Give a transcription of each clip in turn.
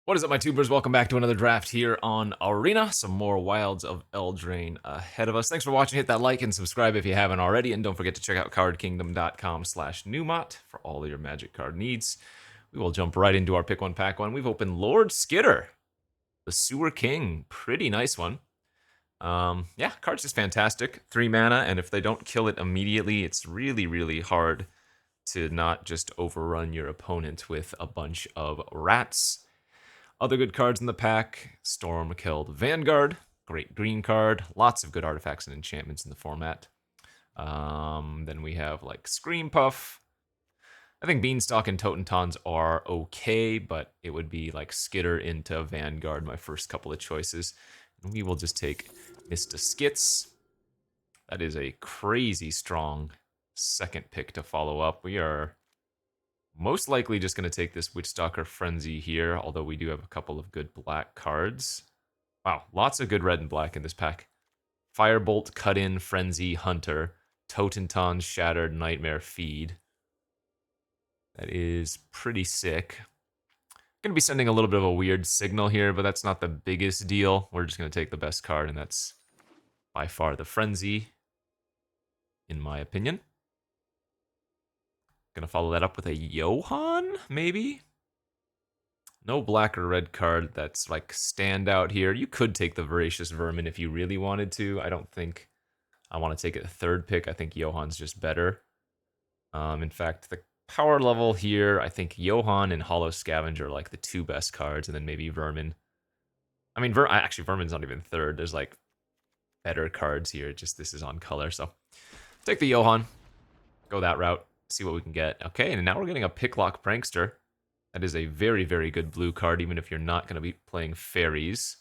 What is up, my tubers? Welcome back to another draft here on Arena. Some more Wilds of Eldraine ahead of us. Thanks for watching. Hit that like and subscribe if you haven't already. And don't forget to check out cardkingdom.com/Numot for all of your magic card needs. We will jump right into our pick one, pack one. We've opened Lord Skitter, the Sewer King. Pretty nice one. Yeah, card's just fantastic. 3 mana, and if they don't kill it immediately, it's really, really hard to not just overrun your opponent with a bunch of rats. Other good cards in the pack: Storm-Killed Vanguard, great green card, lots of good artifacts and enchantments in the format. Then we have like Scream Puff. I think Beanstalk and Totentons are okay, but it would be like Skitter into Vanguard, my first couple of choices. And we will just take Mr. Skits. That is a crazy strong second pick to follow up. We are most likely just going to take this Witchstalker Frenzy here, although we do have a couple of good black cards. Wow, lots of good red and black in this pack. Firebolt, Cut-In, Frenzy, Hunter, Totenton, Shattered, Nightmare, Feed. That is pretty sick. Going to be sending a little bit of a weird signal here, but that's not the biggest deal. We're just going to take the best card, and that's by far the Frenzy, in my opinion. Gonna follow that up with a Johan, maybe? No black or red card that's like standout here. You could take the Voracious Vermin if you really wanted to. I don't think I want to take it a third pick. I think Johan's just better. In fact, the power level here, I think Johan and Hollow Scavenger are like the two best cards, and then maybe Vermin. I mean, actually, Vermin's not even third. There's like better cards here. Just this is on color, so take the Johan. Go that route. See what we can get. Okay, and now we're getting a Picklock Prankster. That is a very, very good blue card, even if you're not going to be playing fairies.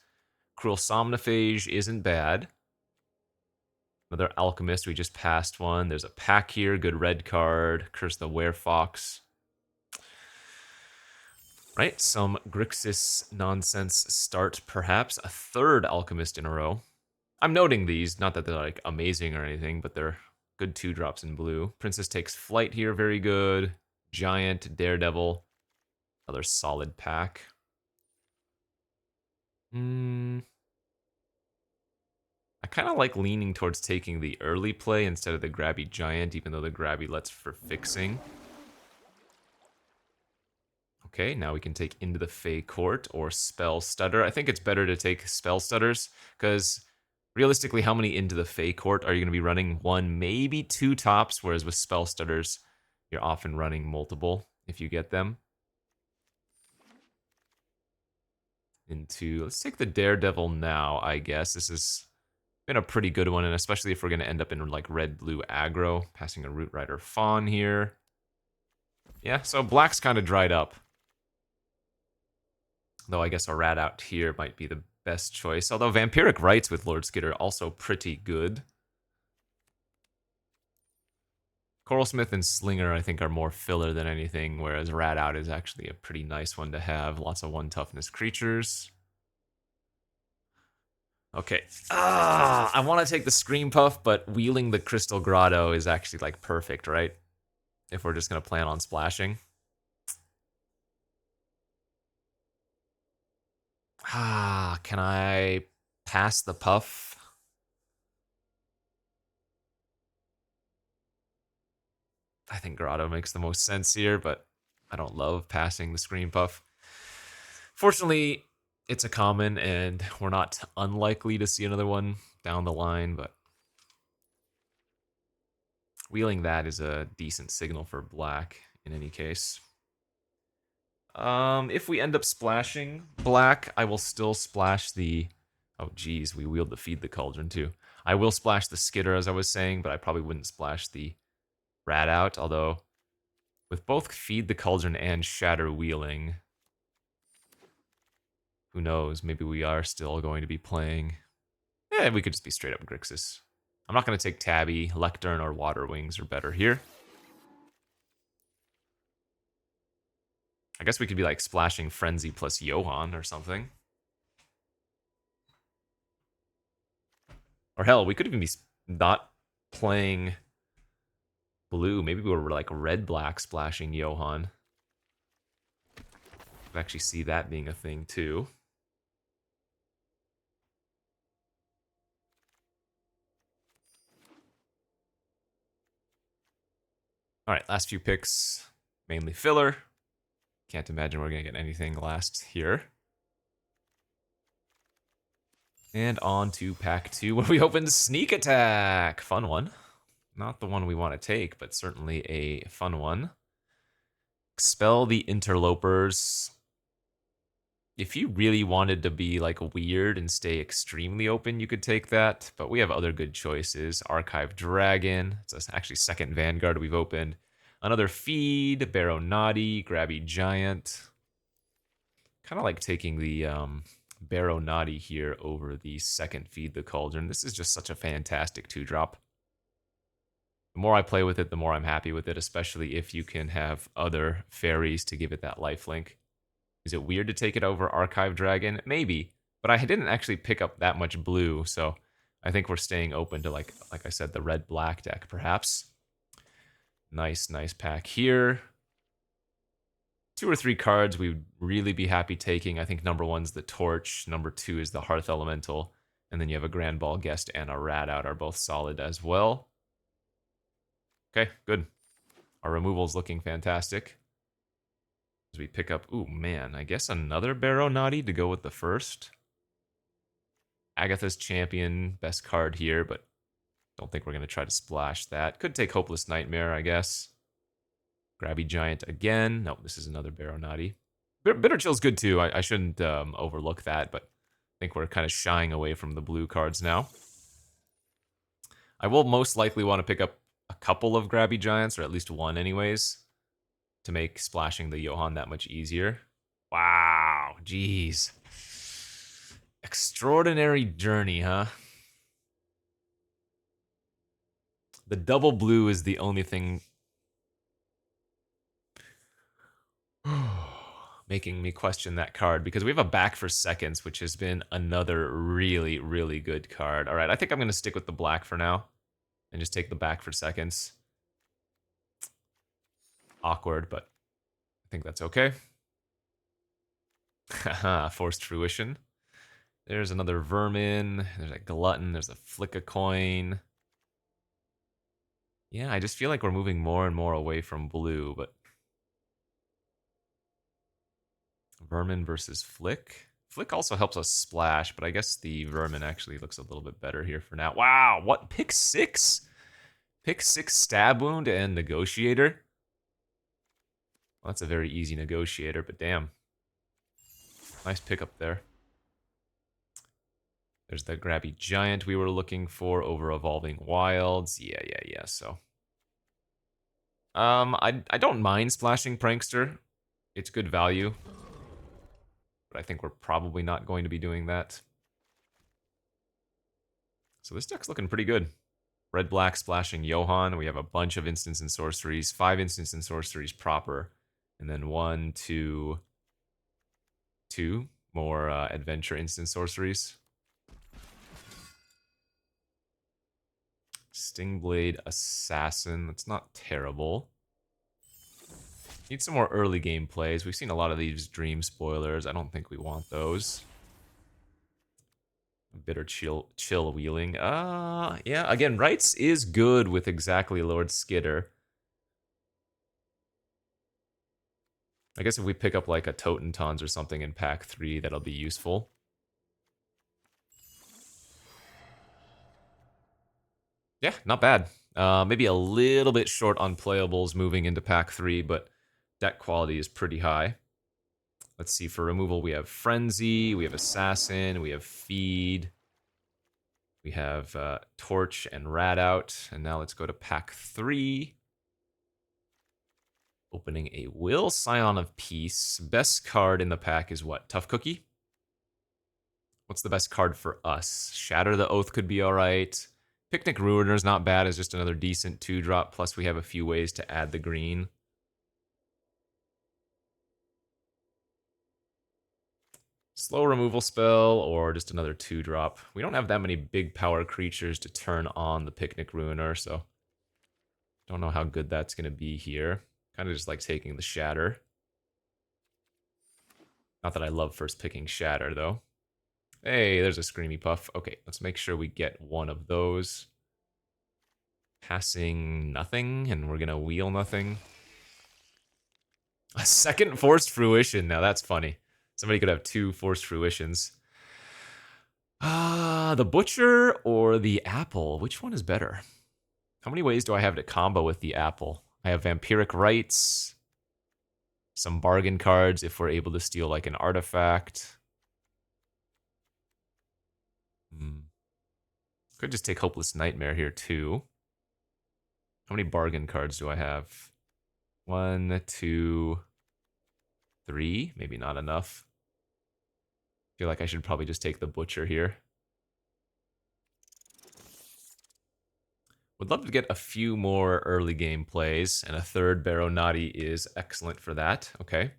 Cruel Somnophage isn't bad. Another Alchemist, we just passed one. There's a pack here, good red card. Curse the Werefox. Right, some Grixis nonsense start, perhaps. A third Alchemist in a row. I'm noting these, not that they're like amazing or anything, but they're good 2-drops in blue. Princess Takes Flight here, very good. Giant, Daredevil. Another solid pack. I kind of like leaning towards taking the early play instead of the Grabby Giant, even though the Grabby lets for fixing. Okay, now we can take Into the Fey Court or Spell Stutter. I think it's better to take Spell Stutters, because realistically, how many Into the Fey Court are you going to be running? One, maybe two tops, whereas with Spell Stutters, you're often running multiple if you get them. Let's take the Daredevil now, I guess. This has been a pretty good one, and especially if we're going to end up in like red-blue aggro, passing a Root Rider Fawn here. Yeah, so black's kind of dried up. Though I guess a rat out here might be the best choice. Although Vampiric Rites with Lord Skitter also pretty good. Coralsmith and Slinger, I think, are more filler than anything, whereas Rat Out is actually a pretty nice one to have. Lots of 1-toughness creatures. Okay. I want to take the Scream Puff, but wheeling the Crystal Grotto is actually, like, perfect, right? If we're just going to plan on splashing. Can I pass the Puff? I think Grotto makes the most sense here, but I don't love passing the Scream Puff. Fortunately, it's a common, and we're not unlikely to see another one down the line, but wheeling that is a decent signal for black in any case. If we end up splashing black, I will still splash the... Oh, geez, we wheeled the Feed the Cauldron, too. I will splash the Skitter, as I was saying, but I probably wouldn't splash the Rat Out, although with both Feed the Cauldron and Shatter wheeling, who knows, maybe we are still going to be playing... we could just be straight up Grixis. I'm not going to take Tabby. Lectern or Water Wings are better here. I guess we could be like splashing Frenzy plus Johan or something. Or hell, we could even be not playing blue. Maybe we were like red-black splashing Johan. I actually see that being a thing too. All right, last few picks, mainly filler. Can't imagine we're going to get anything last here. And on to pack 2, where we open Sneak Attack. Fun one. Not the one we want to take, but certainly a fun one. Expel the Interlopers. If you really wanted to be like weird and stay extremely open, you could take that. But we have other good choices. Archive Dragon. It's actually second Vanguard we've opened. Another Feed. Baronati. Grabby Giant. Kind of like taking the Baronati here over the second Feed the Cauldron. This is just such a fantastic 2-drop. The more I play with it, the more I'm happy with it, especially if you can have other fairies to give it that lifelink. Is it weird to take it over Archive Dragon? Maybe, but I didn't actually pick up that much blue, so I think we're staying open to, like I said, the red-black deck, perhaps. Nice pack here. 2 or 3 cards we'd really be happy taking. I think number 1's the Torch, number 2 is the Hearth Elemental, and then you have a Grand Ball Guest and a Rat Out are both solid as well. Okay, good. Our removal's looking fantastic. As we pick up, ooh, man, I guess another Baronati to go with the first. Agatha's Champion, best card here, but don't think we're going to try to splash that. Could take Hopeless Nightmare, I guess. Grabby Giant again. Nope, this is another Baronati. Bitter Chill's good too. I shouldn't overlook that, but I think we're kind of shying away from the blue cards now. I will most likely want to pick up a couple of Grabby Giants, or at least one anyways, to make splashing the Johann that much easier. Wow, jeez. Extraordinary journey, huh? The double blue is the only thing making me question that card, because we have a Back for Seconds, which has been another really good card. All right, I think I'm going to stick with the black for now and just take the Back for Seconds. Awkward, but I think that's okay. Haha, Forced Fruition. There's another Vermin. There's a Glutton. There's a Flick a Coin. Yeah, I just feel like we're moving more and more away from blue, but Vermin versus Flick. Flick also helps us splash, but I guess the Vermin actually looks a little bit better here for now. Wow, what? Pick 6? Pick 6 Stab Wound and Negotiator? Well, that's a very easy Negotiator, but damn. Nice pickup there. There's the Grabby Giant we were looking for over Evolving Wilds. Yeah, so. I don't mind splashing Prankster. It's good value. But I think we're probably not going to be doing that. So this deck's looking pretty good. Red-black splashing Johann. We have a bunch of instants and sorceries. 5 instants and sorceries proper. And then 1, 2 more adventure instant sorceries. Stingblade Assassin. That's not terrible. Need some more early game plays. We've seen a lot of these dream spoilers. I don't think we want those. Bitter chill wheeling. Yeah, again, Rights is good with exactly Lord Skitter. I guess if we pick up like a Totentons or something in pack 3, that'll be useful. Yeah, not bad. Maybe a little bit short on playables moving into pack 3, but deck quality is pretty high. Let's see, for removal we have Frenzy, we have Assassin, we have Feed, we have Torch and Rat Out, and now let's go to pack 3. Opening a Will Scion of Peace. Best card in the pack is what? Tough Cookie? What's the best card for us? Shatter the Oath could be alright. Picnic Ruiner's not bad as just another decent 2-drop, plus we have a few ways to add the green. Slow removal spell or just another 2-drop. We don't have that many big power creatures to turn on the Picnic Ruiner, so don't know how good that's going to be here. Kind of just like taking the Shatter. Not that I love first picking Shatter, though. Hey, there's a Screamy Puff. Okay, let's make sure we get one of those. Passing nothing, and we're gonna wheel nothing. A second Forced Fruition. Now that's funny. Somebody could have 2 Forced Fruitions. The Butcher or the Apple? Which one is better? How many ways do I have to combo with the Apple? I have Vampiric Rites, some bargain cards if we're able to steal like an artifact. Could just take Hopeless Nightmare here too. How many bargain cards do I have? 1, 2, 3. Maybe not enough. Feel like I should probably just take the Butcher here. Would love to get a few more early game plays, and a third Baronati is excellent for that. Okay.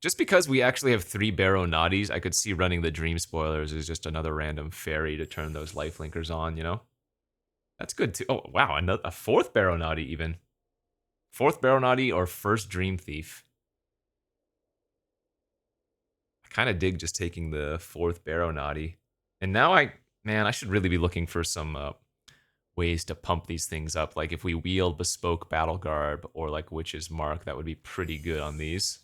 Just because we actually have 3 Baronatis, I could see running the Dream Spoilers as just another random fairy to turn those lifelinkers on, you know? That's good too. Oh, wow, a 4th Baronati even. 4th Baronati or first Dream Thief. I kind of dig just taking the 4th Baronati. And now I should really be looking for some ways to pump these things up. Like if we wield Bespoke Battle Garb or like Witch's Mark, that would be pretty good on these.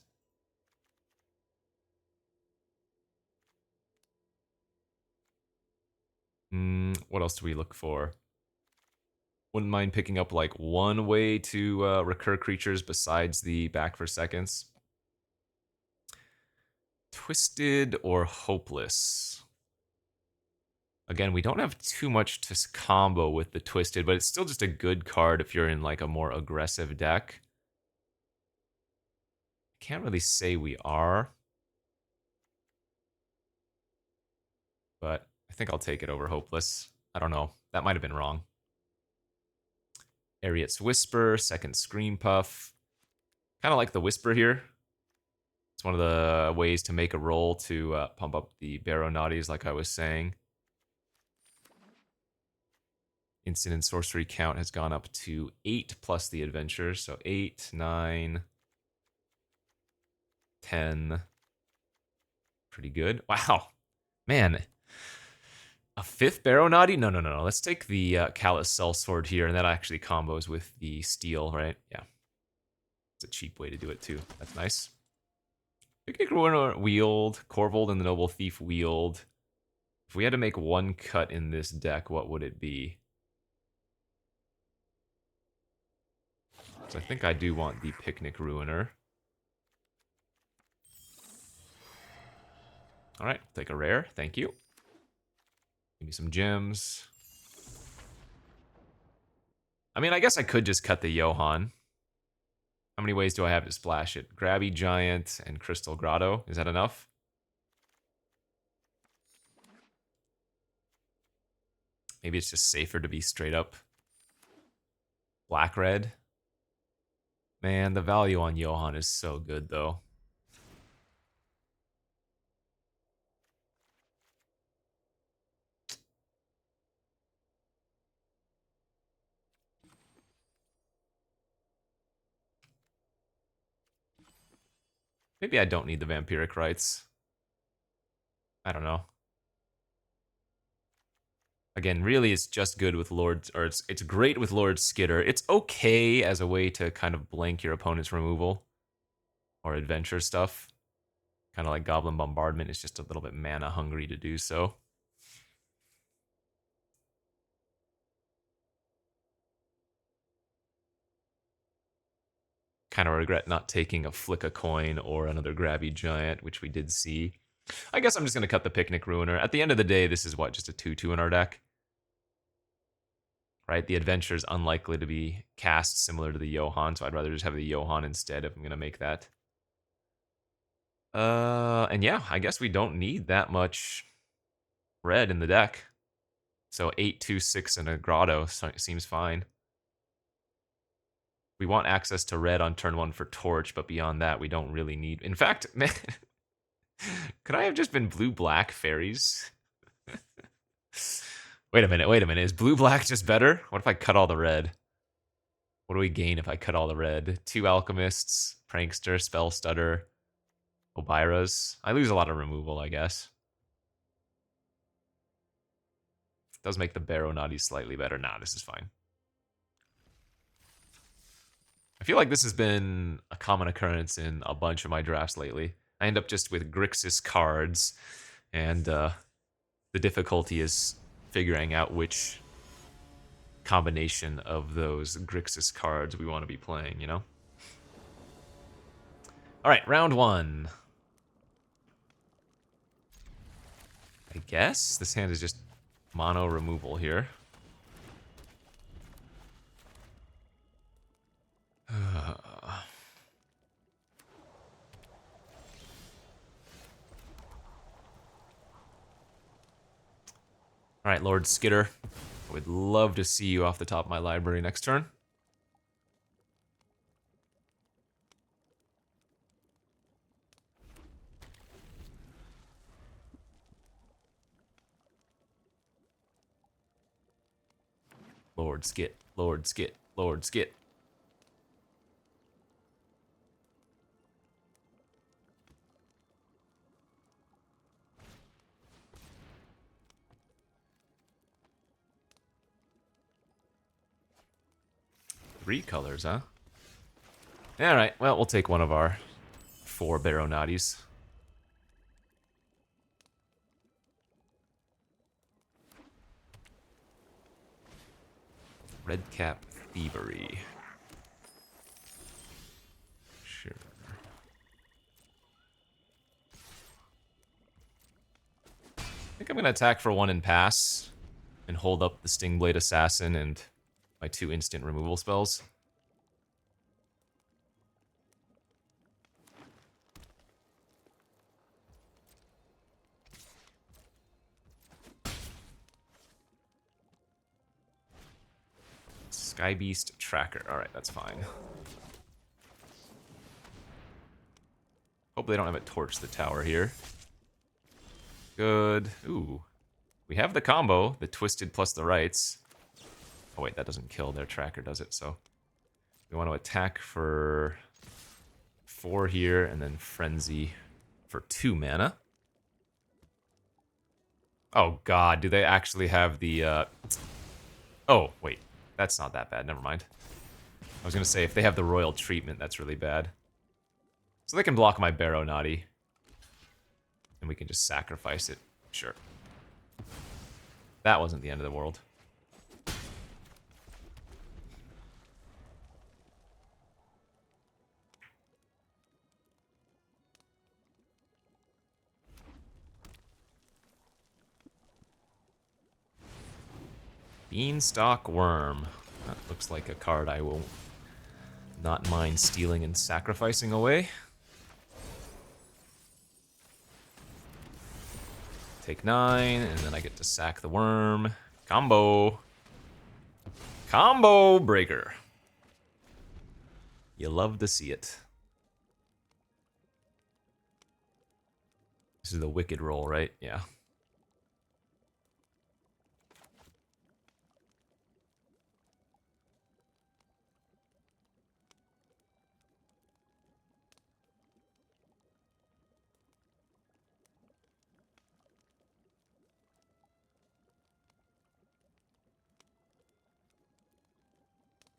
What else do we look for? Wouldn't mind picking up like one way to recur creatures besides the back for seconds. Twisted or Hopeless? Again, we don't have too much to combo with the Twisted, but it's still just a good card if you're in like a more aggressive deck. I can't really say we are, but I think I'll take it over Hopeless. I don't know. That might have been wrong. Ariet's Whisper, second Scream Puff. Kind of like the Whisper here. It's one of the ways to make a roll to pump up the Baronatis, like I was saying. Instant and sorcery count has gone up to 8 plus the adventure. So 8, 9, 10. Pretty good. Wow. Man. A 5th Baronati? No. Let's take the Callous Sellsword here, and that actually combos with the steel, right? Yeah. It's a cheap way to do it, too. That's nice. Picnic Ruiner wield, Corvold and the Noble Thief wield. If we had to make one cut in this deck, what would it be? So I think I do want the Picnic Ruiner. Alright, take a rare. Thank you. Give me some gems. I mean, I guess I could just cut the Johann. How many ways do I have to splash it? Grabby Giant and Crystal Grotto. Is that enough? Maybe it's just safer to be straight up black-red. Man, the value on Johann is so good, though. Maybe I don't need the Vampiric Rites. I don't know. Again, really it's just good with Lord, or it's great with Lord Skitter. It's okay as a way to kind of blank your opponent's removal or adventure stuff. Kind of like Goblin Bombardment, it's just a little bit mana hungry to do so. Kind of regret not taking a Flick a Coin or another Grabby Giant, which we did see. I guess I'm just going to cut the Picnic Ruiner. At the end of the day, this is what, just a 2/2 in our deck? Right? The adventure is unlikely to be cast similar to the Johann, so I'd rather just have the Johann instead if I'm going to make that. And yeah, I guess we don't need that much red in the deck. So 8, 2, 6, and a Grotto seems fine. We want access to red on turn 1 for Torch, but beyond that, we don't really need... In fact, man, could I have just been blue-black fairies? Wait a minute. Is blue-black just better? What if I cut all the red? What do we gain if I cut all the red? 2 Alchemists, Prankster, Spell Stutter. Obyras. I lose a lot of removal, I guess. Does make the Baronati slightly better. Nah, this is fine. I feel like this has been a common occurrence in a bunch of my drafts lately. I end up just with Grixis cards, and the difficulty is figuring out which combination of those Grixis cards we want to be playing, you know? Alright, round one. I guess this hand is just mono removal here. Alright, Lord Skitter. I would love to see you off the top of my library next turn. Lord Skit, Lord Skit, Lord Skit. Three colors, huh? Alright, well, we'll take one of our 4 Baronatis. Redcap Thievery. Sure. I think I'm going to attack for 1 and pass, and hold up the Stingblade Assassin and my 2 instant removal spells. Skybeast Tracker. Alright, that's fine. Hope they don't have it torch the tower here. Good. Ooh. We have the combo, the Twisted plus the Rights. Oh wait, that doesn't kill their tracker, does it? So we want to attack for 4 here, and then Frenzy for 2 mana. Oh god, do they actually have the... Oh, wait. That's not that bad, never mind. I was gonna say, if they have the Royal Treatment, that's really bad. So they can block my Baronati. And we can just sacrifice it. Sure. That wasn't the end of the world. Beanstalk Worm. That looks like a card I will not mind stealing and sacrificing away. Take 9, and then I get to sack the worm. Combo. Combo breaker. You love to see it. This is the wicked roll, right? Yeah.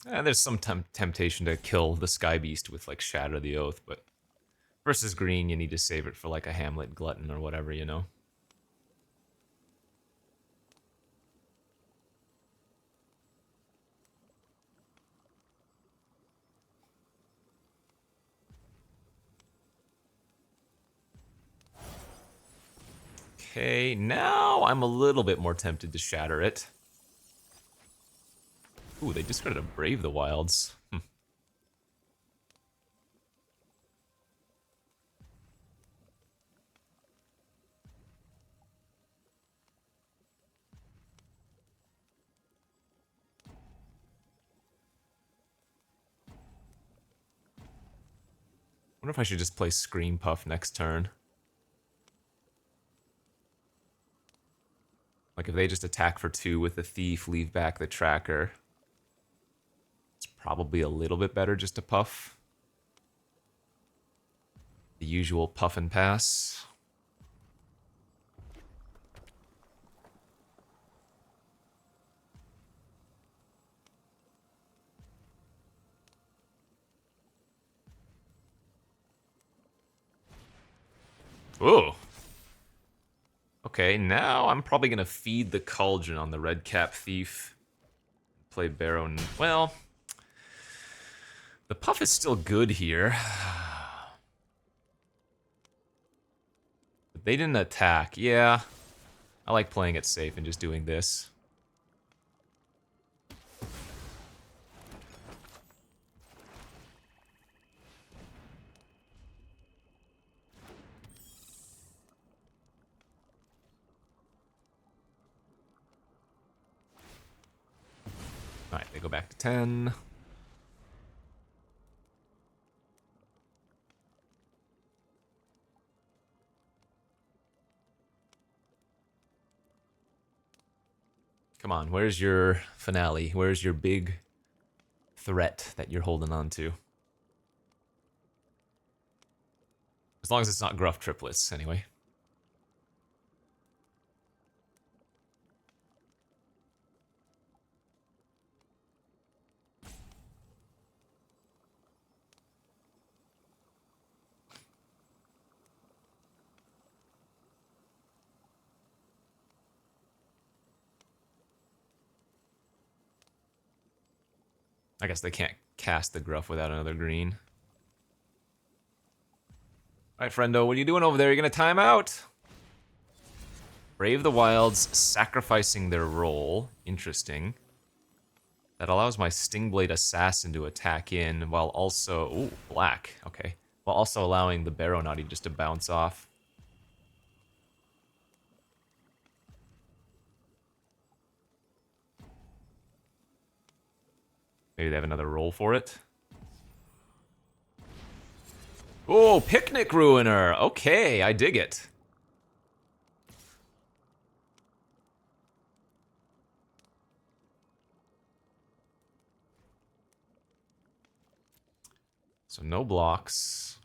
There's some temptation to kill the Sky Beast with, like, Shatter the Oath, but versus green, you need to save it for, like, a Hamlet Glutton or whatever, you know? Okay, now I'm a little bit more tempted to Shatter it. Ooh, they discarded a Brave the Wilds. Wonder if I should just play Scream Puff next turn. Like, if they just attack for 2 with the Thief, leave back the Tracker. It's probably a little bit better just to Puff. The usual puff and pass. Ooh. Okay, now I'm probably going to feed the Cauldron on the Red Cap Thief. Play Baron. Well, the puff is still good here. But they didn't attack. Yeah, I like playing it safe and just doing this. Alright, they go back to 10. Come on, where's your finale? Where's your big threat that you're holding on to? As long as it's not Gruff Triplets, anyway. I guess they can't cast the Gruff without another green. Alright, friendo, what are you doing over there? You gonna time out? Brave the Wilds, sacrificing their role. Interesting. That allows my Stingblade Assassin to attack in while also... Ooh, black. Okay. While also allowing the Baronati just to bounce off. Maybe they have another role for it. Oh, Picnic Ruiner. Okay, I dig it. So no blocks.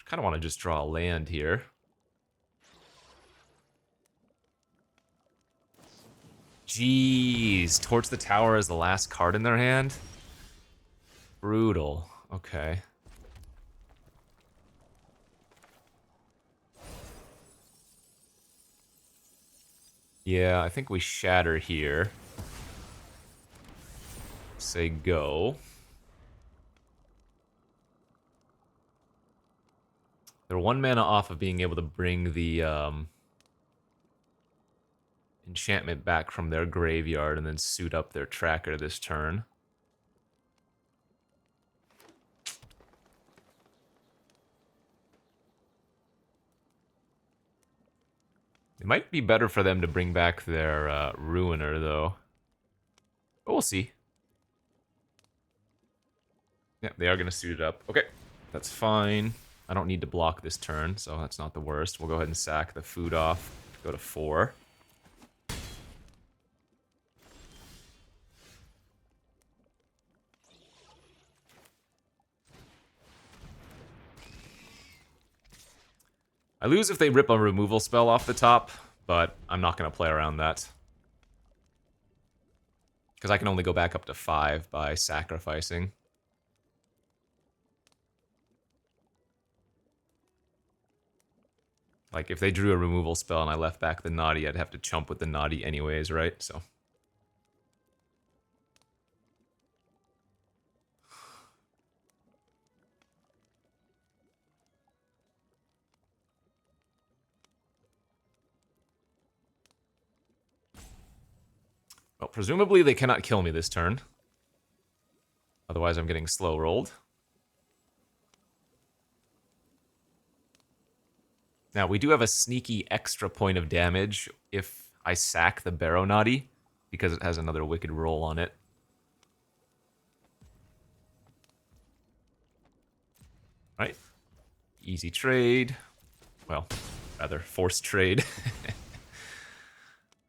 Kind of want to just draw a land here. Jeez, Torch the Tower is the last card in their hand? Brutal. Okay. Yeah, I think we shatter here. Say go. They're 1 mana off of being able to bring the enchantment back from their graveyard and then suit up their tracker this turn. It might be better for them to bring back their Ruiner, though. But we'll see. Yeah, they are going to suit it up. Okay, that's fine. I don't need to block this turn, so that's not the worst. We'll go ahead and sack the food off. Go to 4. I lose if they rip a removal spell off the top, but I'm not going to play around that. Because I can only go back up to 5 by sacrificing. Like, if they drew a removal spell and I left back the Naughty, I'd have to chump with the Naughty anyways, right? So... Well, presumably they cannot kill me this turn. Otherwise I'm getting slow rolled. Now, we do have a sneaky extra point of damage if I sack the Baronati, because it has another Wicked Roll on it. Right? Easy trade. Well, rather, forced trade.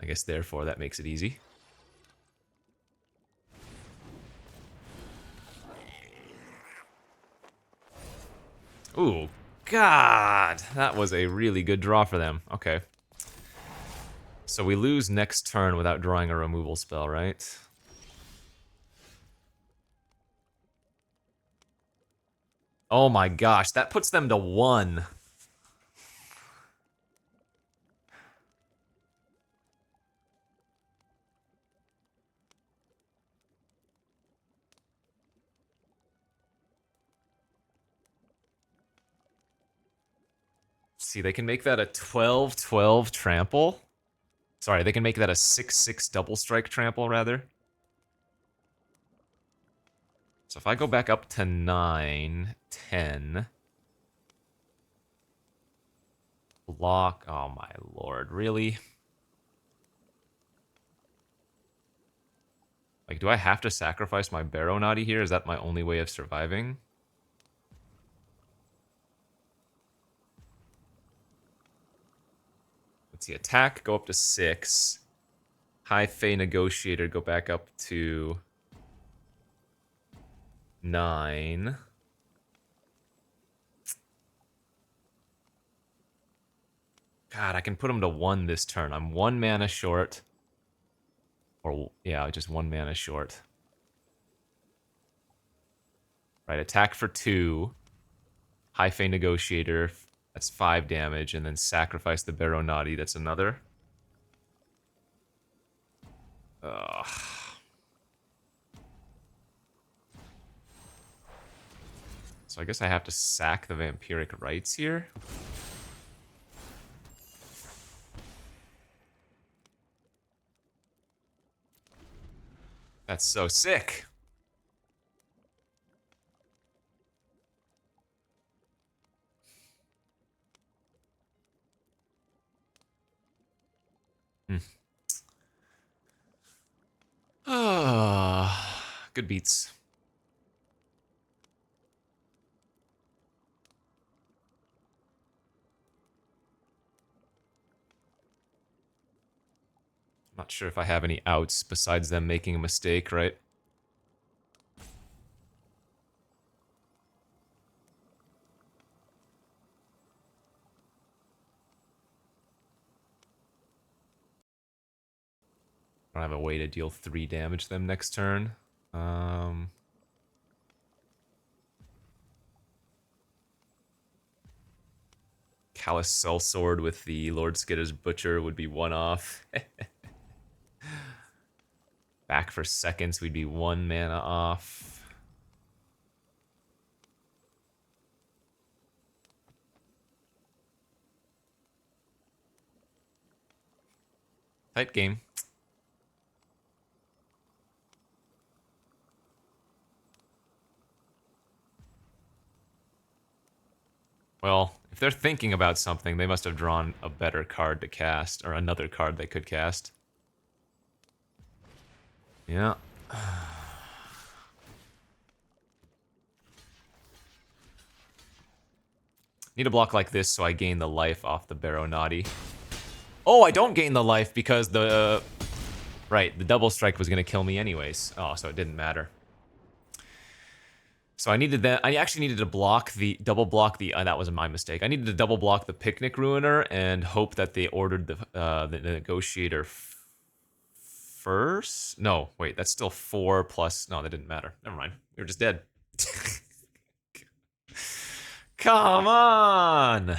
I guess, therefore, that makes it easy. Ooh, God, that was a really good draw for them. Okay. So we lose next turn without drawing a removal spell, right? Oh my gosh, that puts them to 1. See, they can make that a 12/12 trample. Sorry, they can make that a 6/6 double strike trample, rather. So if I go back up to 9, 10... Block, oh my lord, really? Like, do I have to sacrifice my Barrow Naughty here? Is that my only way of surviving? Let's see, attack, go up to 6. High Fey Negotiator, go back up to 9. God, I can put him to 1 this turn. I'm 1 mana short. Or, yeah, just 1 mana short. Right, attack for 2. High Fey Negotiator, that's 5 damage. And then sacrifice the Barrow Naughty, that's another. Ugh. So I guess I have to sack the Vampiric Rites here. That's so sick. Good beats. Not sure if I have any outs besides them making a mistake, right? I don't have a way to deal 3 damage to them next turn. Callous Sellsword with the Lord Skitter's Butcher would be 1 off. Back for seconds, we'd be 1 mana off. Tight game. Well, if they're thinking about something, they must have drawn a better card to cast, or another card they could cast. Yeah. Need a block like this so I gain the life off the Barrow Naughty. Oh, I don't gain the life because the... right, the double strike was going to kill me anyways. Oh, so it didn't matter. So I needed that. I actually needed to block the double block the. That was my mistake. I needed to double block the Picnic Ruiner and hope that they ordered the Negotiator first. No, wait, that's still 4 plus. No, that didn't matter. Never mind. You're just dead. Come on.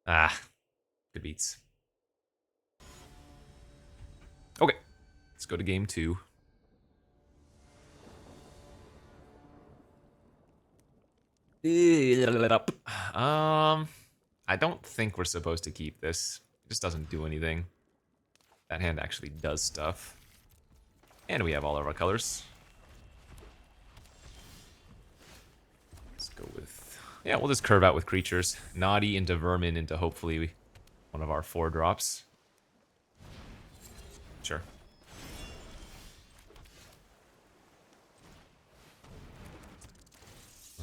Ah, good beats. Okay, let's go to game 2. I don't think we're supposed to keep this. It just doesn't do anything. That hand actually does stuff. And we have all of our colors. Let's go with... yeah, we'll just curve out with creatures. Naughty into Vermin into hopefully one of our 4 drops. Sure.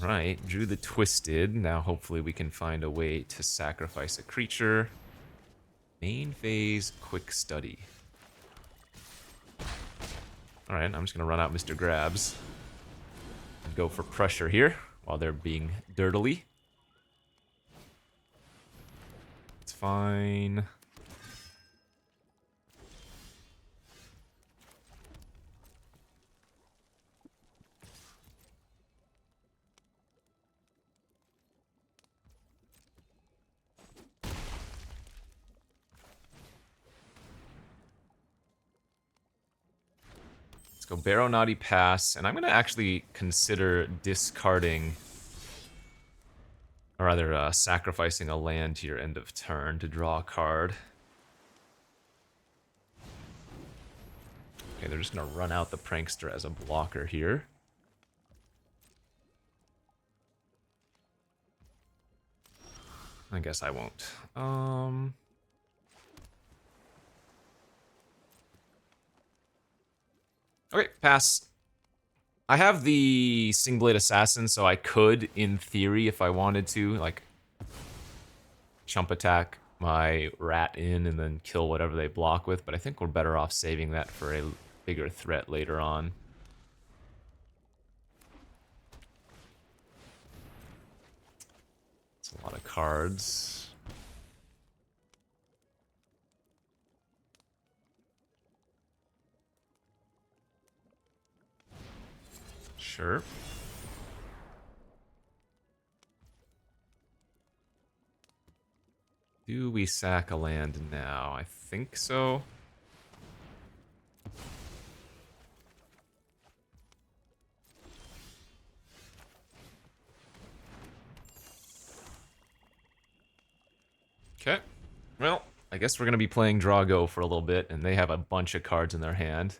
Right, drew the Twisted. Now hopefully we can find a way to sacrifice a creature. Main phase, quick study. Alright, I'm just gonna run out Mr. Grabs. And go for pressure here. while they're being dirtily. It's fine. Let's go Barrow Naughty Pass, and I'm going to actually consider discarding, or rather sacrificing a land to your end of turn to draw a card. Okay, they're just going to run out the Prankster as a blocker here. I guess I won't. Okay, pass. I have the Stingblade Assassin, so I could, in theory, if I wanted to, like, chump attack my rat in and then kill whatever they block with, but I think we're better off saving that for a bigger threat later on. It's a lot of cards. Sure. Do we sack a land now? I think so. Okay. Well, I guess we're going to be playing Drago for a little bit, and they have a bunch of cards in their hand.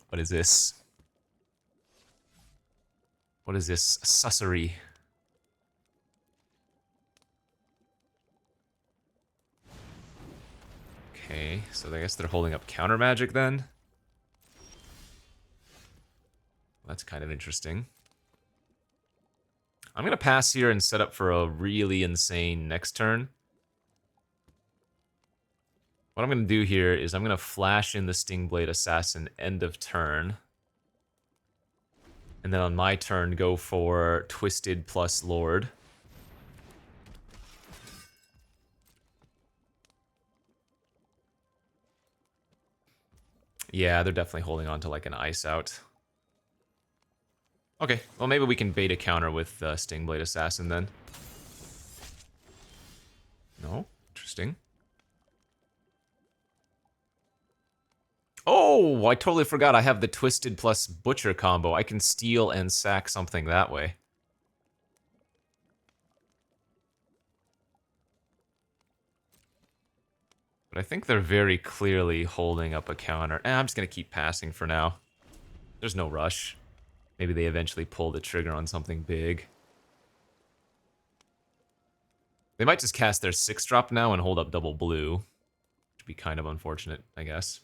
What is this? What is this sussery? Okay, so I guess they're holding up counter magic then. That's kind of interesting. I'm going to pass here and set up for a really insane next turn. What I'm going to do here is I'm going to flash in the Stingblade Assassin end of turn. And then on my turn, go for Twisted plus Lord. Yeah, they're definitely holding on to like an ice out. Okay, well maybe we can bait a counter with Stingblade Assassin then. No? Interesting. Oh, I totally forgot I have the Twisted plus Butcher combo. I can steal and sack something that way. But I think they're very clearly holding up a counter. I'm just going to keep passing for now. There's no rush. Maybe they eventually pull the trigger on something big. They might just cast their 6-drop now and hold up double blue. Which would be kind of unfortunate, I guess.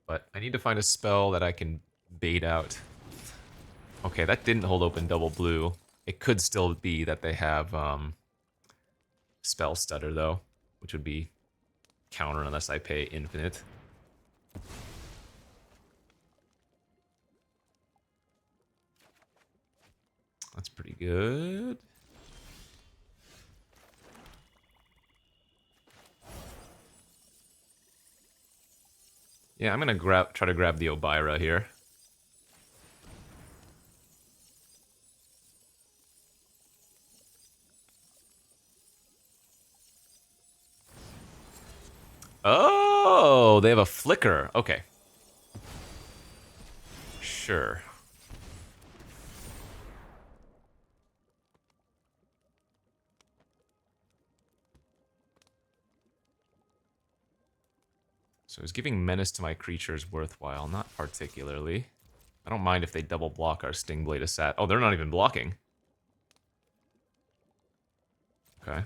But I need to find a spell that I can bait out. Okay, that didn't hold open double blue. It could still be that they have Spell Stutter, though, which would be counter unless I pay infinite. That's pretty good. Yeah, I'm gonna try to grab the Obira here. Oh, they have a flicker. Okay. Sure. So is giving menace to my creatures worthwhile? Not particularly. I don't mind if they double block our Sting Blade Assassin. Oh, they're not even blocking. Okay.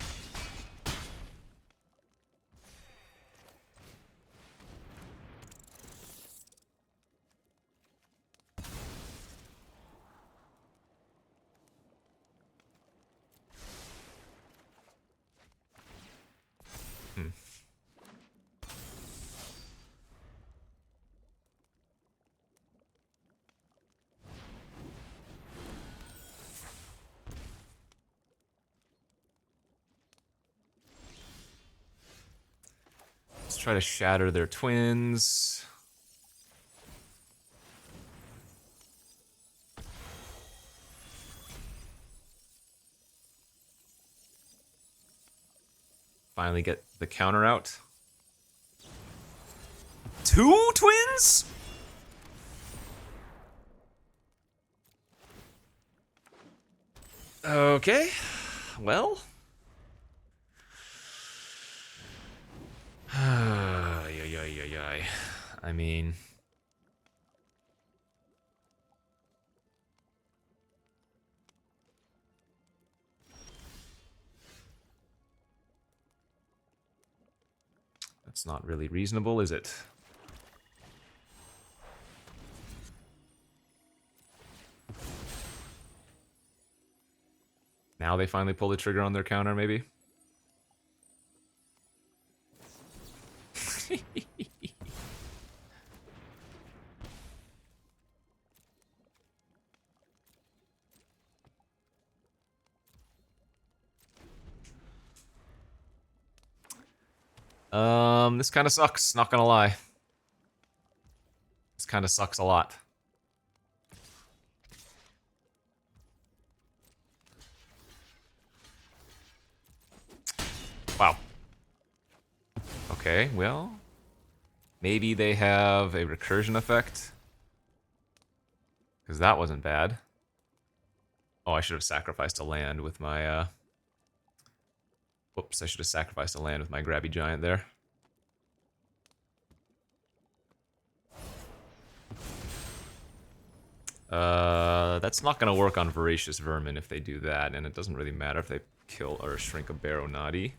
Let's try to shatter their twins. Finally get the counter out. 2 twins? Okay. Well. I mean... That's not really reasonable, is it? Now they finally pull the trigger on their counter, maybe? This kind of sucks, not gonna lie. This kind of sucks a lot. Wow. Okay, well... Maybe they have a recursion effect? Because that wasn't bad. Oh, I should have sacrificed a land with my, Whoops, I should have sacrificed a land with my grabby giant there. That's not gonna work on Voracious Vermin if they do that, and it doesn't really matter if they kill or shrink a Baronati.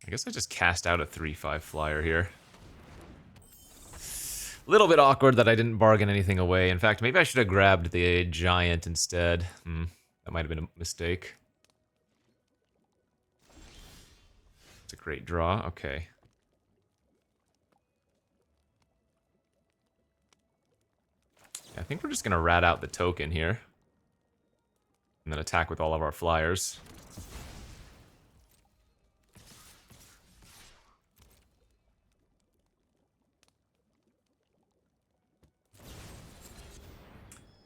I guess I just cast out a 3/5 flyer here. A little bit awkward that I didn't bargain anything away. In fact, maybe I should have grabbed the giant instead. That might have been a mistake. It's a great draw. Okay. I think we're just gonna rat out the token here. And then attack with all of our flyers.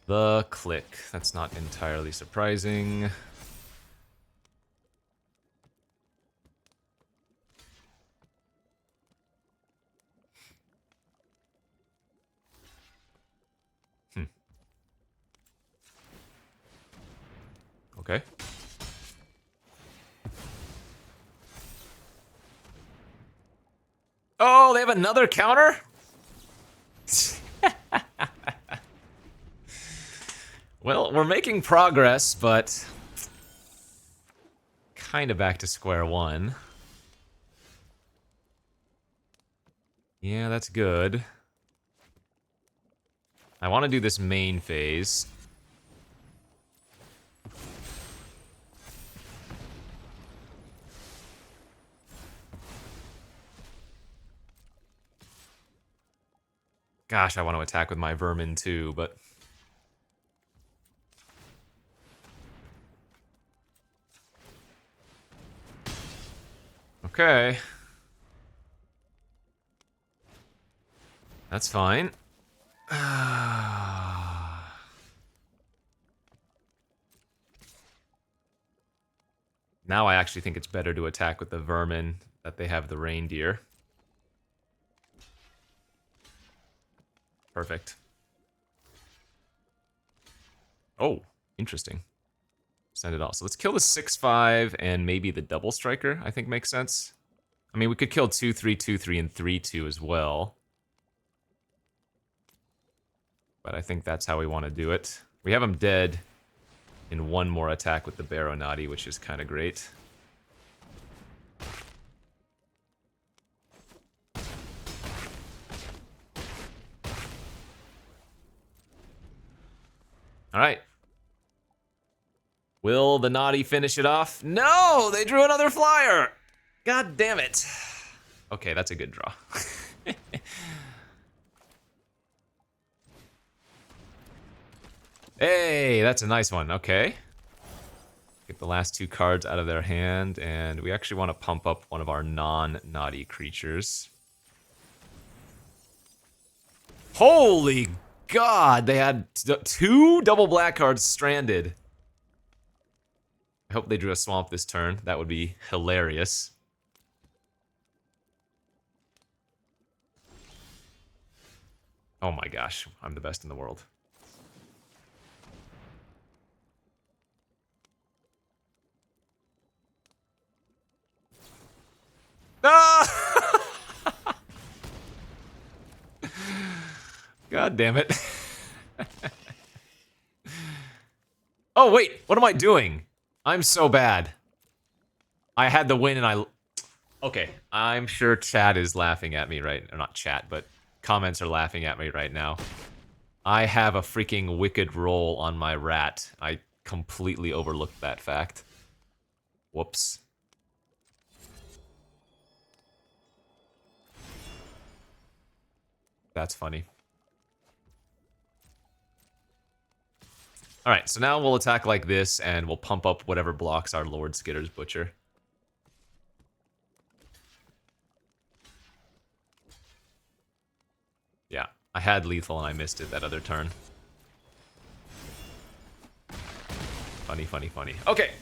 The click. That's not entirely surprising. Okay. Oh, they have another counter? Well, we're making progress, but kind of back to square one. Yeah, that's good. I want to do this main phase. Gosh, I want to attack with my vermin too, but... Okay. That's fine. Now I actually think it's better to attack with the vermin that they have the reindeer. Perfect. Oh, interesting. Send it all. So let's kill the 6/5 and maybe the double striker, I think makes sense. I mean, we could kill 2/3, 2/3, and 3/2 as well. But I think that's how we want to do it. We have him dead in one more attack with the Baronati, which is kind of great. All right. Will the Naughty finish it off? No! They drew another flyer! God damn it. Okay, that's a good draw. Hey, that's a nice one. Okay. Get the last two cards out of their hand, and we actually want to pump up one of our non-naughty creatures. Holy God, they had two double black cards stranded. I hope they drew a swamp this turn. That would be hilarious. Oh my gosh, I'm the best in the world. Ah! God damn it. Oh wait, what am I doing? I'm so bad. I had the win and I... Okay, I'm sure chat is laughing at me right... Or not chat, but comments are laughing at me right now. I have a freaking wicked roll on my rat. I completely overlooked that fact. Whoops. That's funny. Alright, so now we'll attack like this, and we'll pump up whatever blocks our Lord Skitter's Butcher. Yeah, I had lethal and I missed it that other turn. Funny, funny, funny. Okay!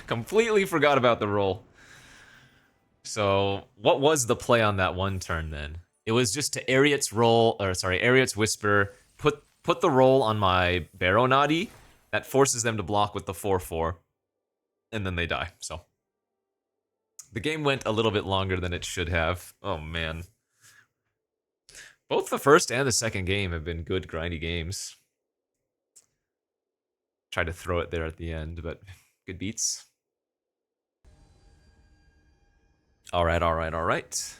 Completely forgot about the roll. So, what was the play on that one turn then? It was just to Ariat's roll, or sorry, Ariat's Whisper, put the roll on my Baronati, that forces them to block with the 4/4, and then they die, so. The game went a little bit longer than it should have. Oh man. Both the first and the second game have been good, grindy games. Tried to throw it there at the end, but good beats. Alright, alright, alright.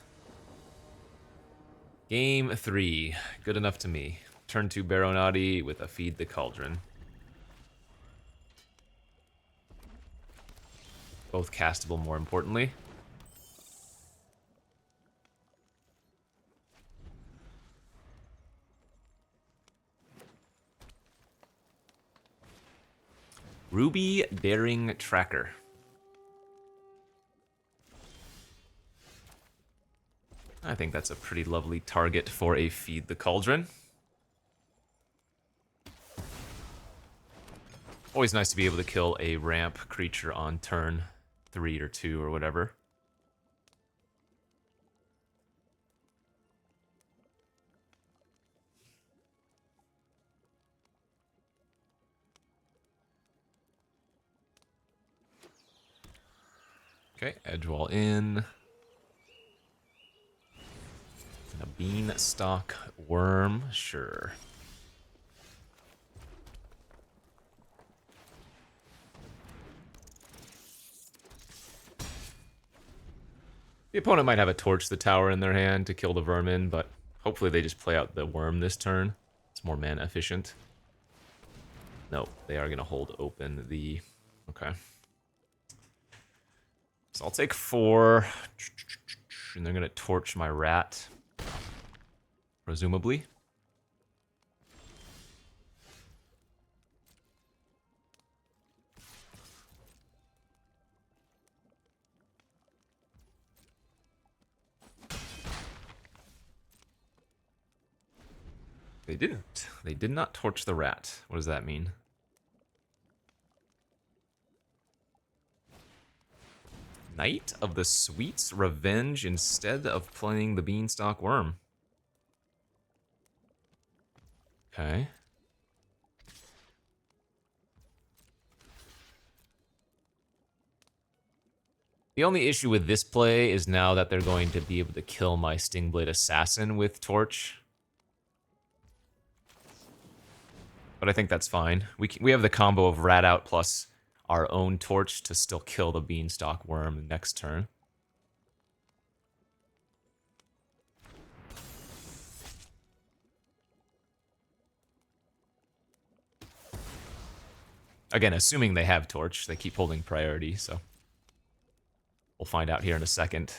Game 3. Good enough to me. Turn 2 Baronati with a Feed the Cauldron. Both castable, more importantly. Ruby Daring Tracker. I think that's a pretty lovely target for a Feed the Cauldron. Always nice to be able to kill a ramp creature on turn 3 or 2 or whatever. Okay, Edgewall in. And a Beanstalk Worm, sure. The opponent might have a Torch the Tower in their hand to kill the vermin, but hopefully they just play out the worm this turn. It's more mana efficient. No, they are going to hold open the... Okay. So I'll take 4, and they're going to torch my rat, presumably. They didn't. They did not torch the rat. What does that mean? Knight of the Sweet's Revenge instead of playing the Beanstalk Worm. Okay. The only issue with this play is now that they're going to be able to kill my Stingblade Assassin with Torch. But I think that's fine. We have the combo of Rat Out plus our own Torch to still kill the Beanstalk Worm next turn. Again, assuming they have Torch, they keep holding priority, so we'll find out here in a second.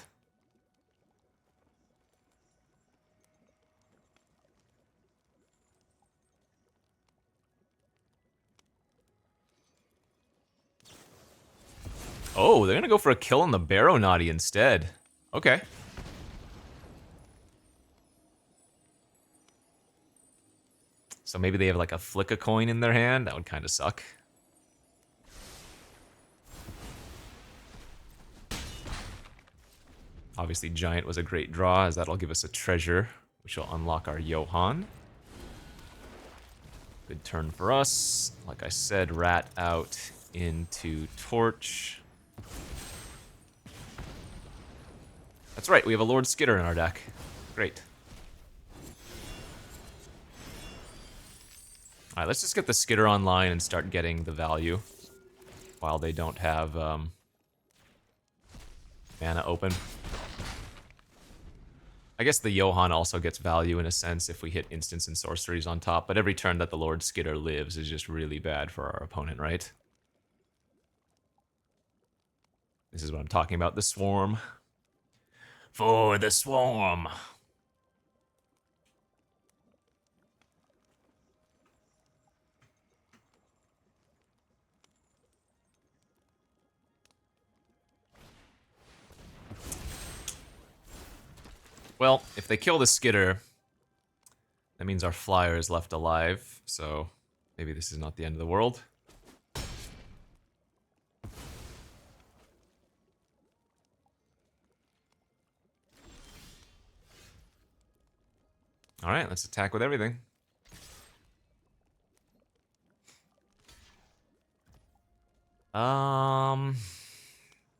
Oh, they're gonna go for a kill on the Barrow Naughty instead. Okay. So maybe they have like a flick a coin in their hand. That would kind of suck. Obviously, Giant was a great draw, as that'll give us a treasure, which will unlock our Johann. Good turn for us. Like I said, Rat out into Torch. That's right, we have a Lord Skitter in our deck. Great. Alright, let's just get the Skitter online and start getting the value while they don't have mana open. I guess the Johann also gets value in a sense if we hit instants and sorceries on top, but every turn that the Lord Skitter lives is just really bad for our opponent, right? This is what I'm talking about, the Swarm. For the Swarm! Well, if they kill the Skitter, that means our Flyer is left alive, so maybe this is not the end of the world. Alright, let's attack with everything.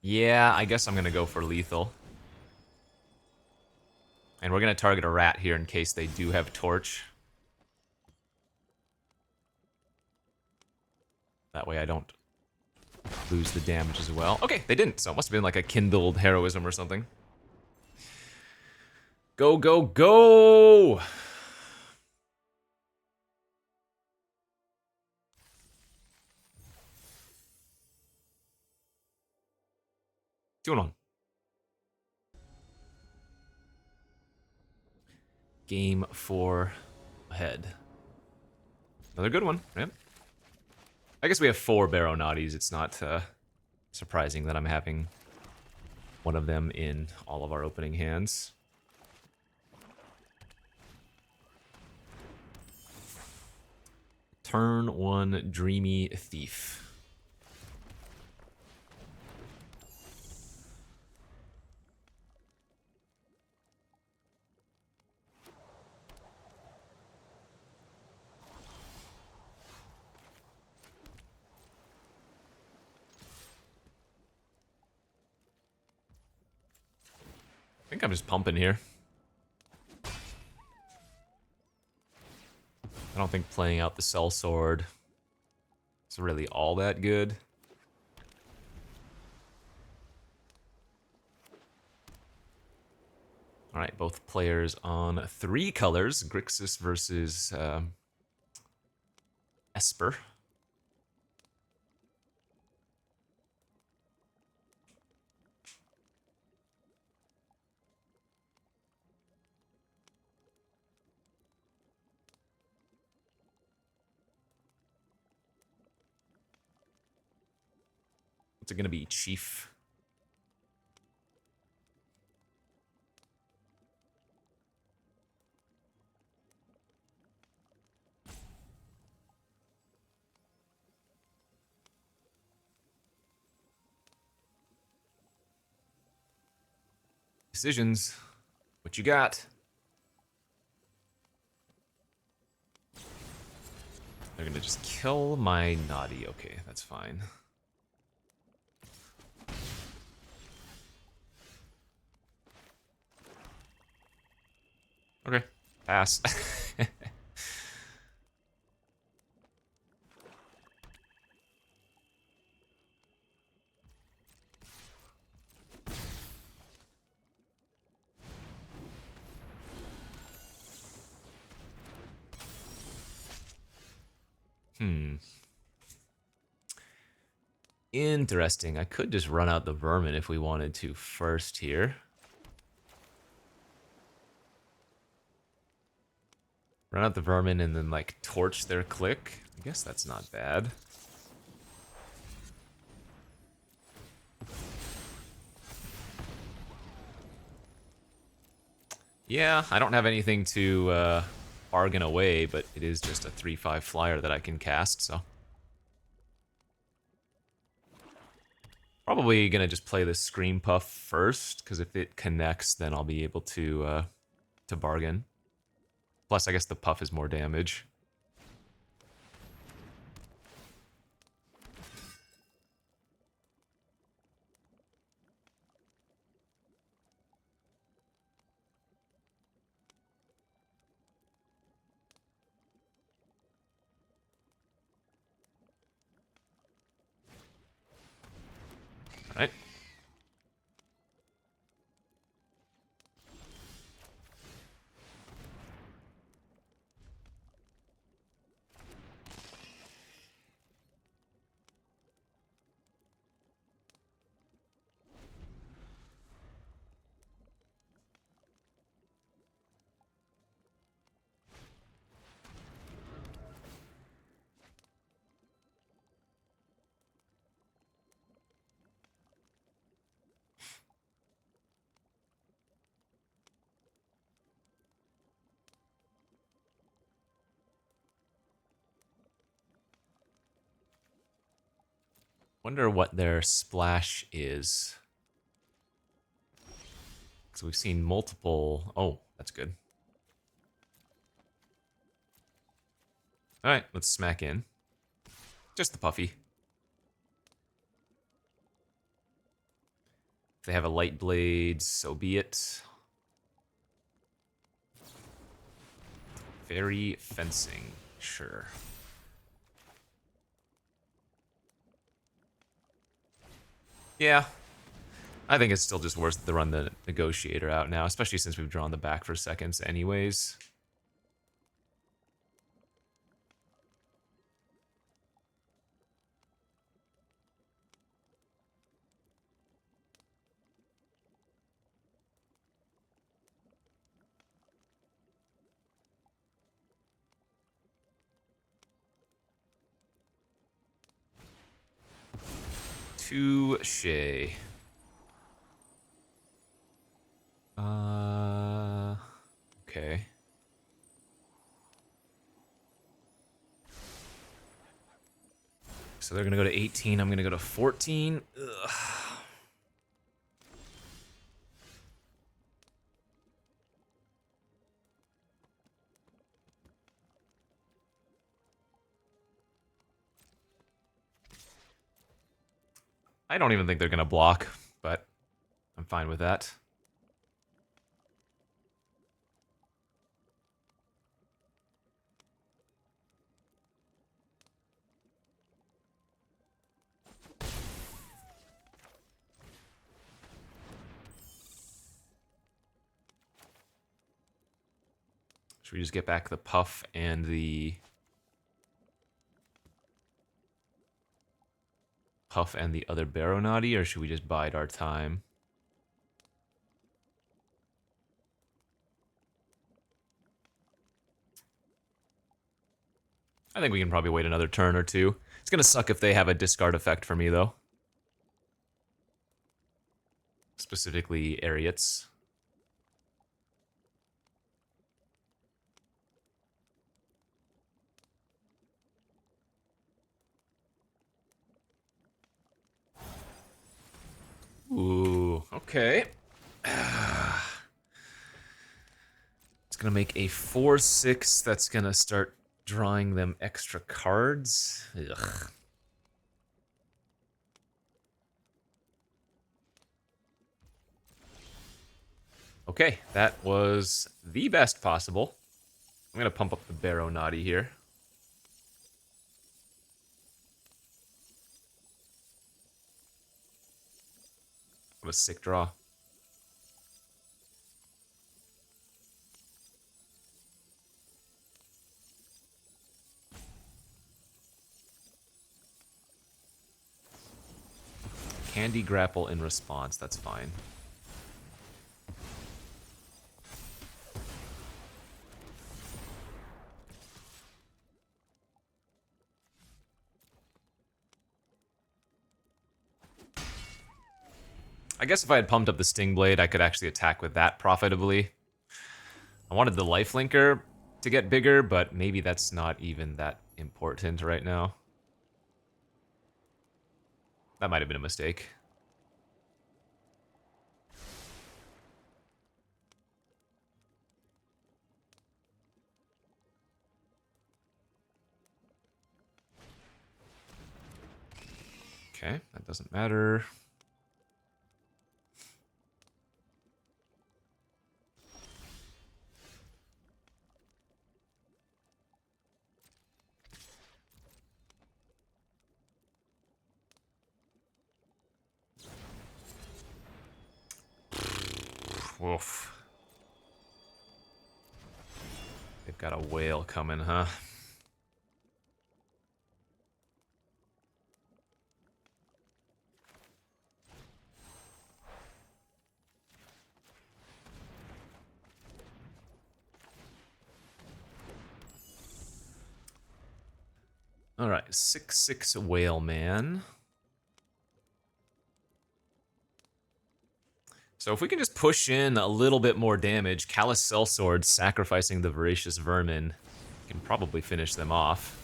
Yeah, I guess I'm gonna go for lethal. And we're gonna target a rat here in case they do have Torch. That way I don't lose the damage as well. Okay, they didn't, so it must have been like a kindled heroism or something. Go, go, go! Two and one. Game 4 ahead. Another good one, right? I guess we have 4 Barrow Naughties. It's not surprising that I'm having one of them in all of our opening hands. Turn 1 Dreamy Thief. I think I'm just pumping here. I don't think playing out the Sellsword is really all that good. Alright, both players on 3 colors. Grixis versus Esper. What's it gonna be, Chief? Decisions. What you got? They're gonna just kill my Naughty. Okay, that's fine. Okay, pass. Interesting. I could just run out the vermin if we wanted to first here. Run out the vermin and then, like, torch their click. I guess that's not bad. Yeah, I don't have anything to bargain away, but it is just a 3/5 flyer that I can cast, so. Probably gonna just play the Scream Puff first, because if it connects, then I'll be able to bargain. Plus, I guess the Puff is more damage. Alright. Wonder what their splash is. Because we've seen multiple... Oh, that's good. Alright, let's smack in. Just the Puffy. If they have a Light Blade, so be it. Fairy Fencing, sure. Yeah. I think it's still just worth to run the Negotiator out now, especially since we've drawn the back for seconds anyways. Touché. Okay. So they're gonna go to 18, I'm gonna go to 14. Ugh. I don't even think they're gonna block, but I'm fine with that. Should we just get back the Puff and the... Puff and the other Baronati, or should we just bide our time? I think we can probably wait another turn or two. It's gonna suck if they have a discard effect for me, though. Specifically, Ariots. Ooh, okay. It's gonna make a 4/6 that's gonna start drawing them extra cards. Ugh. Okay, that was the best possible. I'm gonna pump up the Barrow Naughty here. What a sick draw. Candy Grapple in response, that's fine. I guess if I had pumped up the Sting Blade, I could actually attack with that profitably. I wanted the Lifelinker to get bigger, but maybe that's not even that important right now. That might have been a mistake. Okay, that doesn't matter. Woof. They've got a whale coming, huh? Alright, 6/6 Whale Man. So if we can just push in a little bit more damage, Callous Sellsword sacrificing the Voracious Vermin can probably finish them off.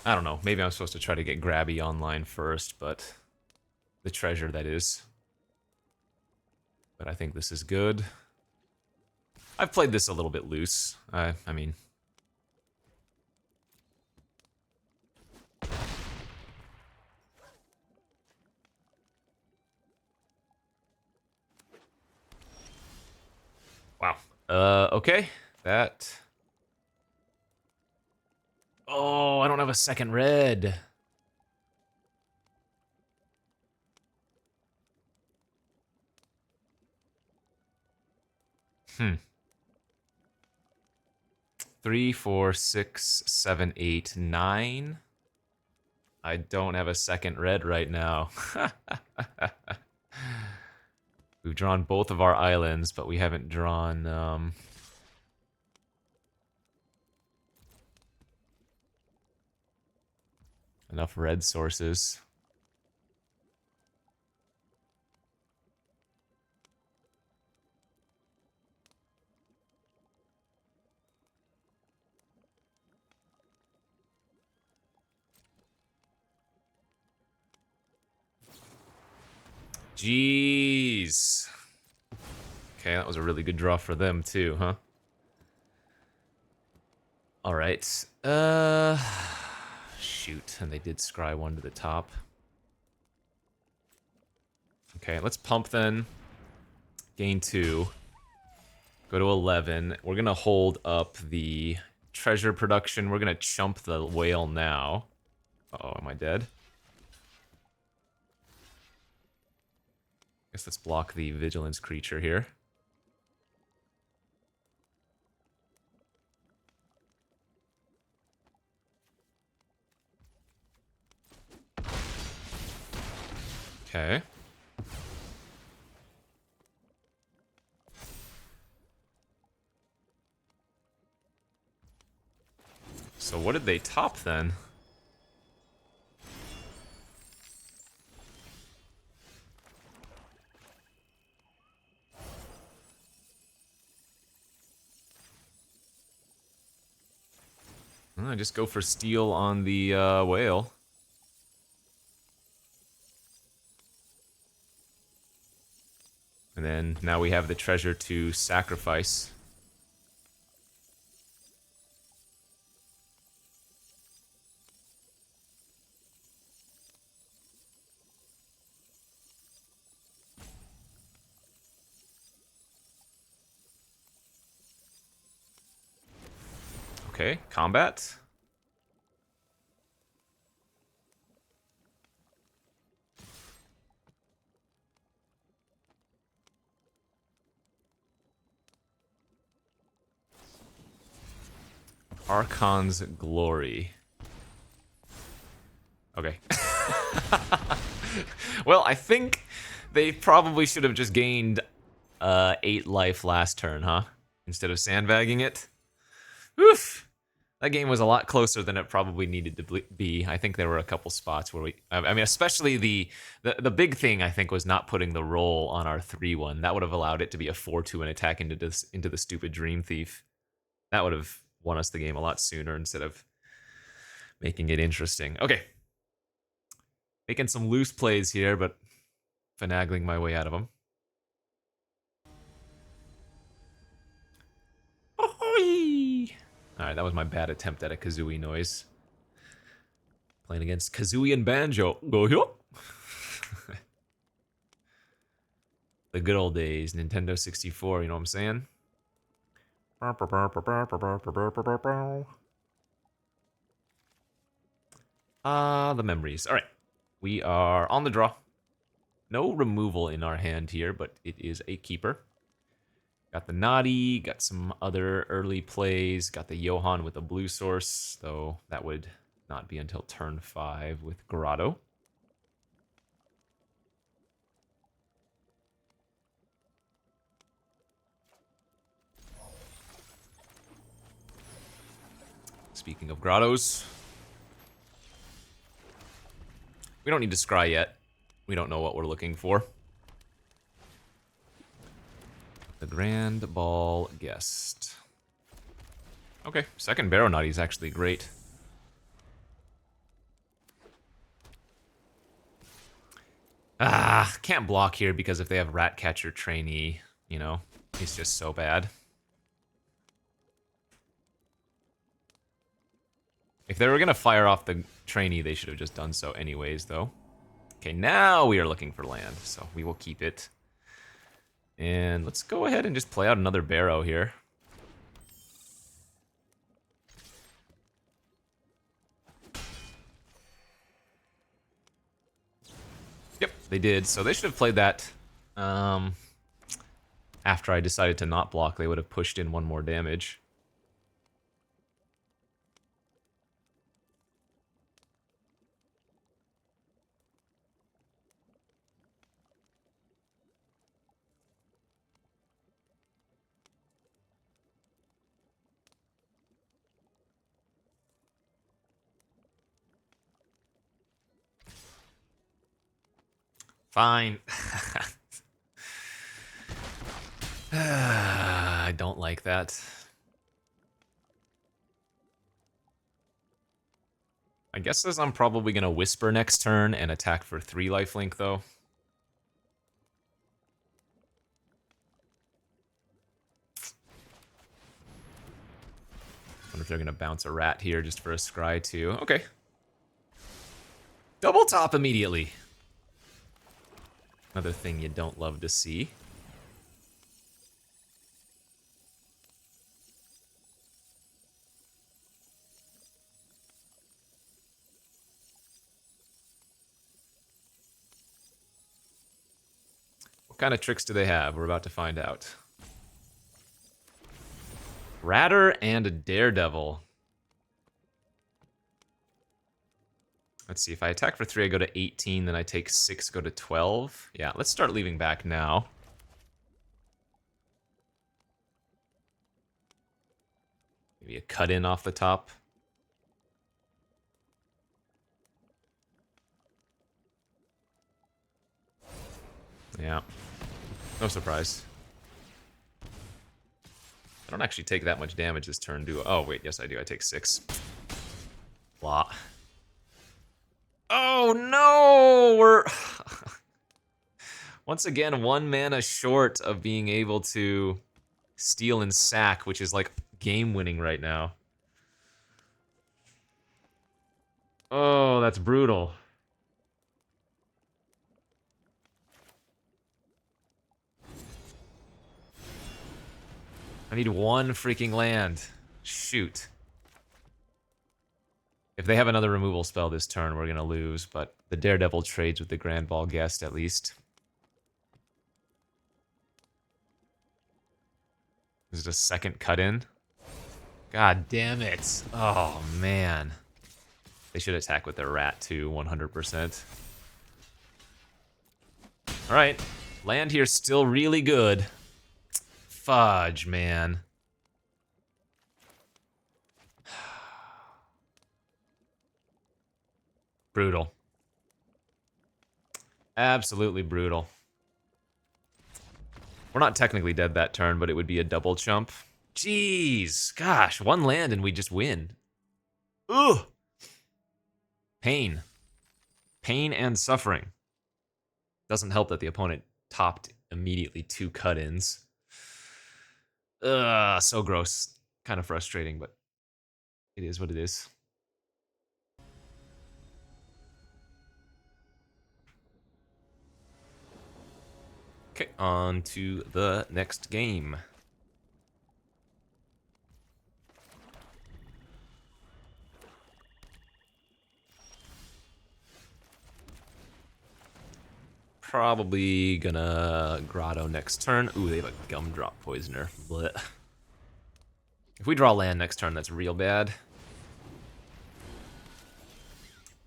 I don't know, maybe I'm supposed to try to get Grabby online first, but the treasure, that is. But I think this is good. I've played this a little bit loose. I mean... Wow. Okay. That... Oh, I don't have a second red. Hmm. 3, 4, 6, 7, 8, 9. I don't have a second red right now. We've drawn both of our islands, but we haven't drawn... enough red sources. Jeez. Okay, that was a really good draw for them too, huh? Alright. Shoot, and they did scry one to the top. Okay, let's pump then. Gain 2. Go to 11. We're gonna hold up the treasure production. We're gonna chump the whale now. Uh-oh, am I dead? Guess let's block the vigilance creature here. Okay. So what did they top then? I just go for steal on the whale. And then now we have the treasure to sacrifice. Okay, combat. Archon's Glory. Okay. Well, I think they probably should have just gained 8 life last turn, huh? Instead of sandbagging it. Oof! That game was a lot closer than it probably needed to be. I think there were a couple spots where I mean, especially the big thing, I think, was not putting the roll on our 3-1. That would have allowed it to be a 4-2 and attack into the stupid Dream Thief. That would have won us the game a lot sooner instead of making it interesting. Okay. Making some loose plays here, but finagling my way out of them. Alright, that was my bad attempt at a kazooie noise. Playing against Kazooie and Banjo. Go here. The good old days, Nintendo 64, you know what I'm saying? The memories. Alright. We are on the draw. No removal in our hand here, but it is a keeper. Got the Naughty, got some other early plays, got the Johan with a blue source, though that would not be until turn 5 with Grotto. Speaking of Grottos, we don't need to scry yet. We don't know what we're looking for. The Grand Ball Guest. Okay, second Barrow Naughty is actually great. Can't block here because if they have Ratcatcher Trainee, you know, it's just so bad. If they were gonna fire off the Trainee, they should have just done so anyways, though. Okay, now we are looking for land, so we will keep it. And let's go ahead and just play out another Barrow here. Yep, they did. So they should have played that after I decided to not block. They would have pushed in one more damage. Fine. I don't like that. I guess as I'm probably going to Whisper next turn and attack for 3 lifelink, though. Wonder if they're going to bounce a rat here just for a scry, too. Okay. Double top immediately. Another thing you don't love to see. What kind of tricks do they have? We're about to find out. Ratter and a Daredevil. Let's see, if I attack for 3, I go to 18, then I take 6, go to 12. Yeah, let's start leaving back now. Maybe a cut in off the top. Yeah, no surprise. I don't actually take that much damage this turn, do I? Oh, wait, yes I do, I take 6. Blah. Oh no! We're once again 1 mana short of being able to steal and sack, which is like game winning right now. Oh, that's brutal. I need 1 freaking land. Shoot. If they have another removal spell this turn, we're gonna lose, but the Daredevil trades with the Grand Ball Guest at least. Is it a second cut in? God damn it. Oh, man. They should attack with their rat too, 100%. Alright. Land here still really good. Fudge, man. Brutal. Absolutely brutal. We're not technically dead that turn, but it would be a double chump. Jeez. Gosh, 1 land and we just win. Ugh. Pain. Pain and suffering. Doesn't help that the opponent topped immediately 2 cut-ins. Ugh, so gross. Kind of frustrating, but it is what it is. Okay, on to the next game. Probably gonna Grotto next turn. Ooh, they have a Gumdrop Poisoner. Blech. If we draw land next turn, that's real bad.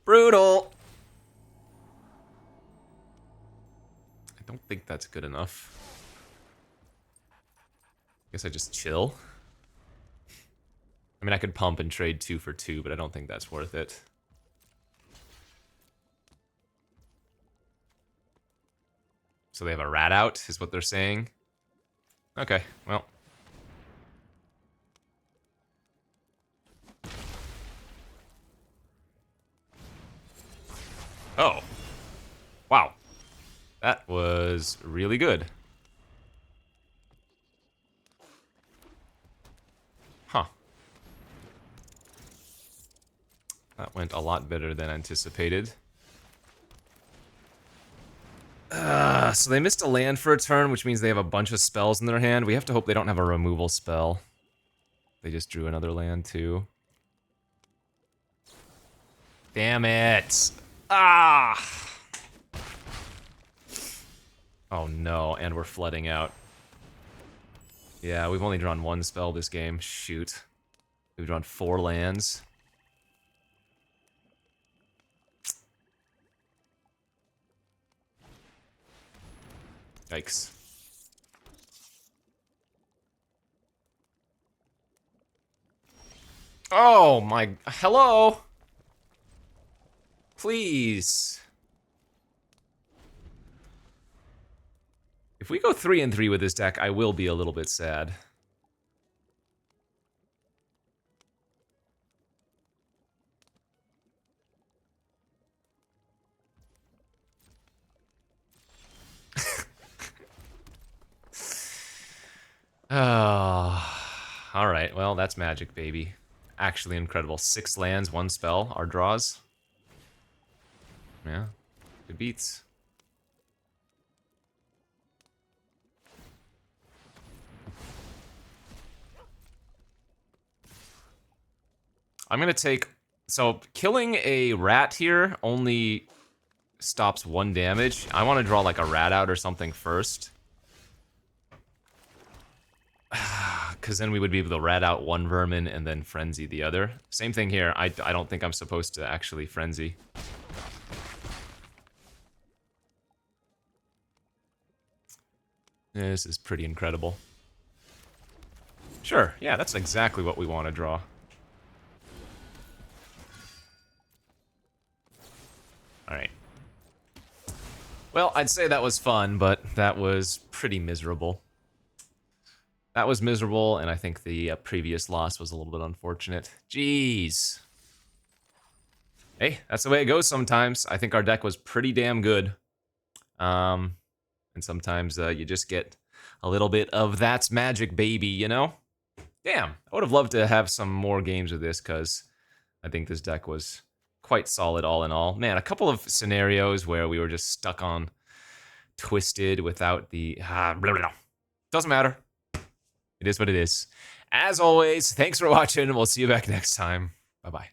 Brutal! I don't think that's good enough. Guess I just chill. I mean, I could pump and trade 2 for 2, but I don't think that's worth it. So they have a rat out, is what they're saying? Okay, well. Oh. Wow. That was really good. Huh. That went a lot better than anticipated. So they missed a land for a turn, which means they have a bunch of spells in their hand. We have to hope they don't have a removal spell. They just drew another land, too. Damn it! Ah! Oh no, and we're flooding out. Yeah, we've only drawn 1 spell this game. Shoot. We've drawn 4 lands. Yikes. Oh my... Hello? Please. If we go 3 and 3 with this deck, I will be a little bit sad. Oh, all right. Well, that's magic, baby. Actually incredible. 6 lands, 1 spell. Our draws. Yeah, good beats. I'm gonna take... So, killing a rat here only stops 1 damage. I want to draw like a rat out or something first. Because then we would be able to rat out 1 vermin and then frenzy the other. Same thing here. I don't think I'm supposed to actually frenzy. This is pretty incredible. Sure, yeah, that's exactly what we want to draw. Alright. Well, I'd say that was fun, but that was pretty miserable. That was miserable, and I think the previous loss was a little bit unfortunate. Jeez. Hey, that's the way it goes sometimes. I think our deck was pretty damn good. And sometimes you just get a little bit of that's magic, baby, you know? Damn, I would have loved to have some more games of this, because I think this deck was quite solid all in all. Man, a couple of scenarios where we were just stuck on Twisted without the... blah, blah, blah. Doesn't matter. It is what it is. As always, thanks for watching, and we'll see you back next time. Bye-bye.